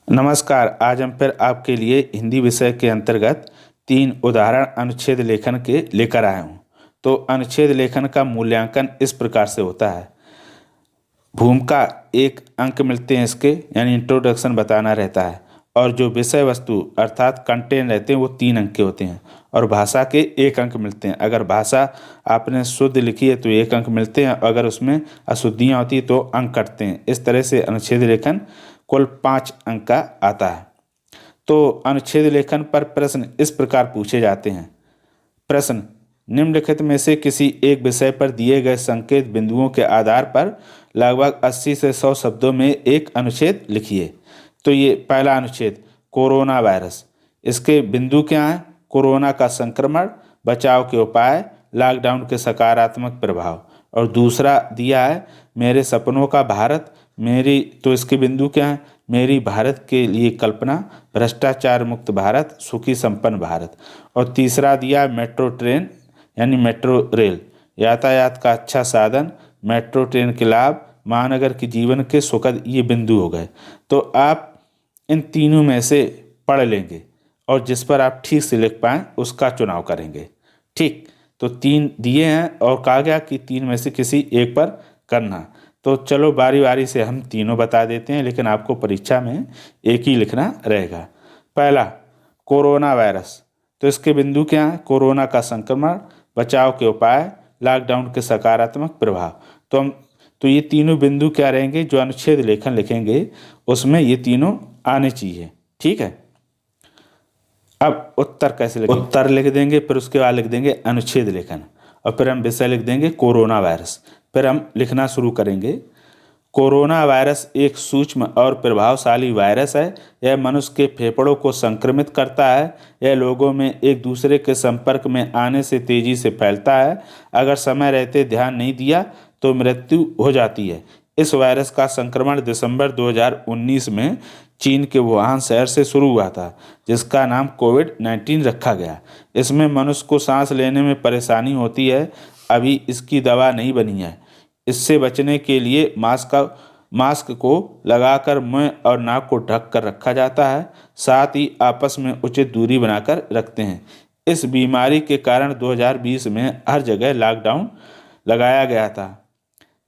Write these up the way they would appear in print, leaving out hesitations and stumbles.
नमस्कार। आज हम फिर आपके लिए हिंदी विषय के अंतर्गत 3 उदाहरण अनुच्छेद लेखन के लेकर आए हूँ। तो अनुच्छेद लेखन का मूल्यांकन इस प्रकार से होता है। भूमिका 1 अंक मिलते हैं इसके, यानी इंट्रोडक्शन बताना रहता है। और जो विषय वस्तु अर्थात कंटेंट रहते हैं वो 3 अंक के होते हैं। और भाषा के 1 अंक मिलते हैं। अगर भाषा आपने शुद्ध लिखी है तो 1 अंक मिलते हैं, अगर उसमें अशुद्धियाँ होती तो अंक कटते हैं। इस तरह से अनुच्छेद लेखन कुल 5 अंक का आता है। तो अनुच्छेद लेखन पर प्रश्न इस प्रकार पूछे जाते हैं। प्रश्न: निम्नलिखित में से किसी एक विषय पर दिए गए संकेत बिंदुओं के आधार पर लगभग 80 से 100 शब्दों में एक अनुच्छेद लिखिए। तो ये पहला अनुच्छेद कोरोना वायरस। इसके बिंदु क्या हैं? कोरोना का संक्रमण, बचाव के उपाय, लॉकडाउन के सकारात्मक प्रभाव। और दूसरा दिया है मेरे सपनों का भारत। तो इसके बिंदु क्या हैं? मेरी भारत के लिए कल्पना, भ्रष्टाचार मुक्त भारत, सुखी संपन्न भारत। और तीसरा दिया मेट्रो ट्रेन यानी मेट्रो रेल, यातायात का अच्छा साधन, मेट्रो ट्रेन के लाभ, महानगर के जीवन के सुखद। ये बिंदु हो गए। तो आप इन तीनों में से पढ़ लेंगे और जिस पर आप ठीक से लिख पाएँ उसका चुनाव करेंगे। ठीक, तो 3 दिए हैं और कहा गया कि 3 में से किसी एक पर करना। तो चलो बारी बारी से हम तीनों बता देते हैं, लेकिन आपको परीक्षा में एक ही लिखना रहेगा। पहला कोरोना वायरस। तो इसके बिंदु क्या हैं? कोरोना का संक्रमण, बचाव के उपाय, लॉकडाउन के सकारात्मक प्रभाव। तो ये तीनों बिंदु क्या रहेंगे? जो अनुच्छेद लेखन लिखेंगे उसमें ये तीनों आने चाहिए। ठीक है। अब उत्तर कैसे लिखेंगे? उत्तर लिख देंगे, फिर उसके बाद लिख देंगे अनुच्छेद लेखन, और फिर हम विषय लिख देंगे कोरोना वायरस। फिर हम लिखना शुरू करेंगे। कोरोना वायरस एक सूक्ष्म और प्रभावशाली वायरस है। यह मनुष्य के फेफड़ों को संक्रमित करता है। यह लोगों में एक दूसरे के संपर्क में आने से तेजी से फैलता है। अगर समय रहते ध्यान नहीं दिया तो मृत्यु हो जाती है। इस वायरस का संक्रमण दिसंबर 2019 में चीन के वुहान शहर से शुरू हुआ था, जिसका नाम कोविड-19 रखा गया। इसमें मनुष्य को सांस लेने में परेशानी होती है। अभी इसकी दवा नहीं बनी है। इससे बचने के लिए मास्क को लगाकर मुंह और नाक को ढक कर रखा जाता है। साथ ही आपस में उचित दूरी बनाकर रखते हैं। इस बीमारी के कारण 2020 में हर जगह लॉकडाउन लगाया गया था,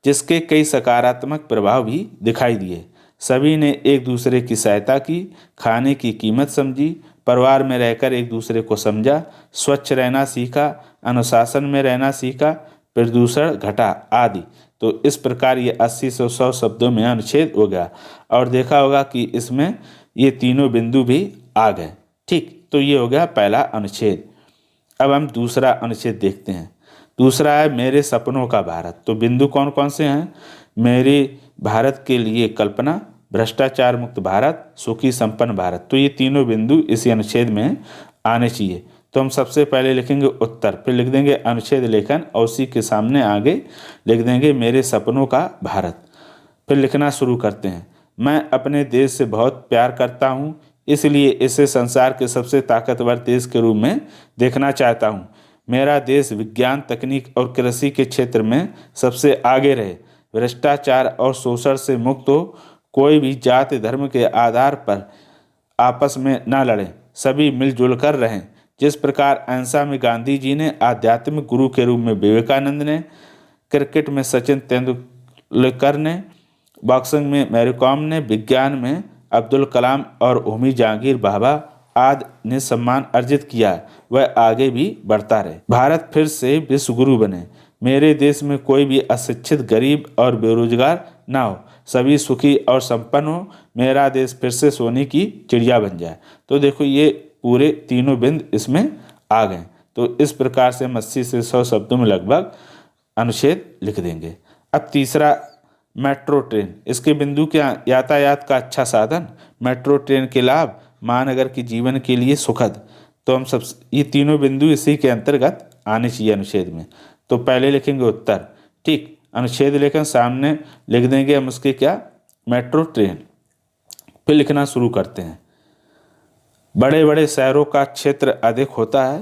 जिसके कई सकारात्मक प्रभाव भी दिखाई दिए। सभी ने एक दूसरे की सहायता की, खाने की कीमत समझी, परिवार में रहकर एक दूसरे को समझा, स्वच्छ रहना सीखा, अनुशासन में रहना सीखा, प्रदूषण घटा आदि। तो इस प्रकार ये 80 से 100 शब्दों में अनुच्छेद हो गया। और देखा होगा कि इसमें ये तीनों बिंदु भी आ गए। ठीक, तो ये हो गया पहला अनुच्छेद। अब हम दूसरा अनुच्छेद देखते हैं। दूसरा है मेरे सपनों का भारत। तो बिंदु कौन कौन से हैं? मेरे भारत के लिए कल्पना, भ्रष्टाचार मुक्त भारत, सुखी संपन्न भारत। तो ये तीनों बिंदु इसी अनुच्छेद में आने चाहिए। तो हम सबसे पहले लिखेंगे उत्तर, फिर लिख देंगे अनुच्छेद लेखन, और उसी के सामने आगे लिख देंगे मेरे सपनों का भारत। फिर लिखना शुरू करते हैं। मैं अपने देश से बहुत प्यार करता हूँ, इसलिए इसे संसार के सबसे ताकतवर देश के रूप में देखना चाहता हूँ। मेरा देश विज्ञान, तकनीक और कृषि के क्षेत्र में सबसे आगे रहे, भ्रष्टाचार और शोषण से मुक्त हो, कोई भी जाति धर्म के आधार पर आपस में ना लड़ें, सभी मिलजुल कर रहें। जिस प्रकार अहिंसा में गांधी जी ने, आध्यात्मिक गुरु के रूप में विवेकानंद ने, क्रिकेट में सचिन तेंदुलकर ने, बॉक्सिंग में मैरी कॉम ने, विज्ञान में अब्दुल कलाम और होमी जहांगीर भाभा आदि ने सम्मान अर्जित किया, वह आगे भी बढ़ता रहे। भारत फिर से विश्व गुरु बने। मेरे देश में कोई भी अशिक्षित, गरीब और बेरोजगार ना हो, सभी सुखी और संपन्न हो। मेरा देश फिर से सोने की चिड़िया बन जाए। तो देखो ये पूरे तीनों बिंद इसमें आ गए। तो इस प्रकार से हम 80 से 100 शब्दों में लगभग अनुच्छेद लिख देंगे। अब तीसरा मेट्रो ट्रेन। इसके बिंदु क्या? यातायात का अच्छा साधन, मेट्रो ट्रेन के लाभ, महानगर के जीवन के लिए सुखद। तो हम ये तीनों बिंदु इसी के अंतर्गत आने चाहिए अनुच्छेद में। तो पहले लिखेंगे उत्तर। ठीक, अनुच्छेद लेखन सामने लिख देंगे हम उसके क्या? Metro train. फिर लिखना शुरू करते हैं। बड़े बड़े शहरों का क्षेत्र अधिक होता है,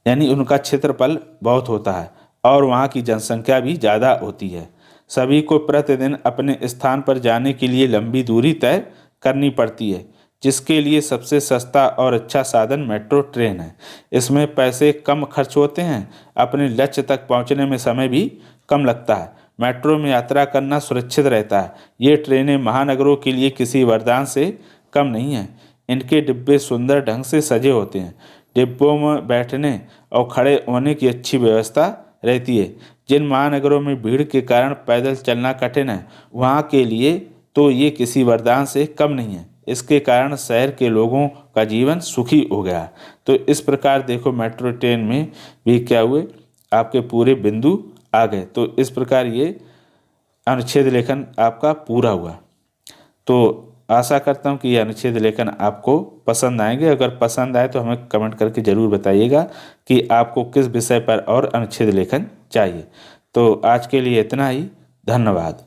यानी उनका क्षेत्रफल बहुत होता है और वहाँ की जनसंख्या भी ज़्यादा होती है। सभी को प्रतिदिन अपने स्थान पर जाने के लिए लंबी दूरी तय करनी पड़ती है, जिसके लिए सबसे सस्ता और अच्छा साधन मेट्रो ट्रेन है। इसमें पैसे कम खर्च होते हैं, अपने लक्ष्य तक पहुंचने में समय भी कम लगता है। मेट्रो में यात्रा करना सुरक्षित रहता है। ये ट्रेनें महानगरों के लिए किसी वरदान से कम नहीं हैं। इनके डिब्बे सुंदर ढंग से सजे होते हैं। डिब्बों में बैठने और खड़े होने की अच्छी व्यवस्था रहती है। जिन महानगरों में भीड़ के कारण पैदल चलना कठिन है, वहाँ के लिए तो ये किसी वरदान से कम नहीं है। इसके कारण शहर के लोगों का जीवन सुखी हो गया। तो इस प्रकार देखो, मेट्रो ट्रेन में भी क्या हुए, आपके पूरे बिंदु आ गए। तो इस प्रकार ये अनुच्छेद लेखन आपका पूरा हुआ। तो आशा करता हूँ कि ये अनुच्छेद लेखन आपको पसंद आएंगे। अगर पसंद आए तो हमें कमेंट करके ज़रूर बताइएगा कि आपको किस विषय पर और अनुच्छेद लेखन चाहिए। तो आज के लिए इतना ही। धन्यवाद।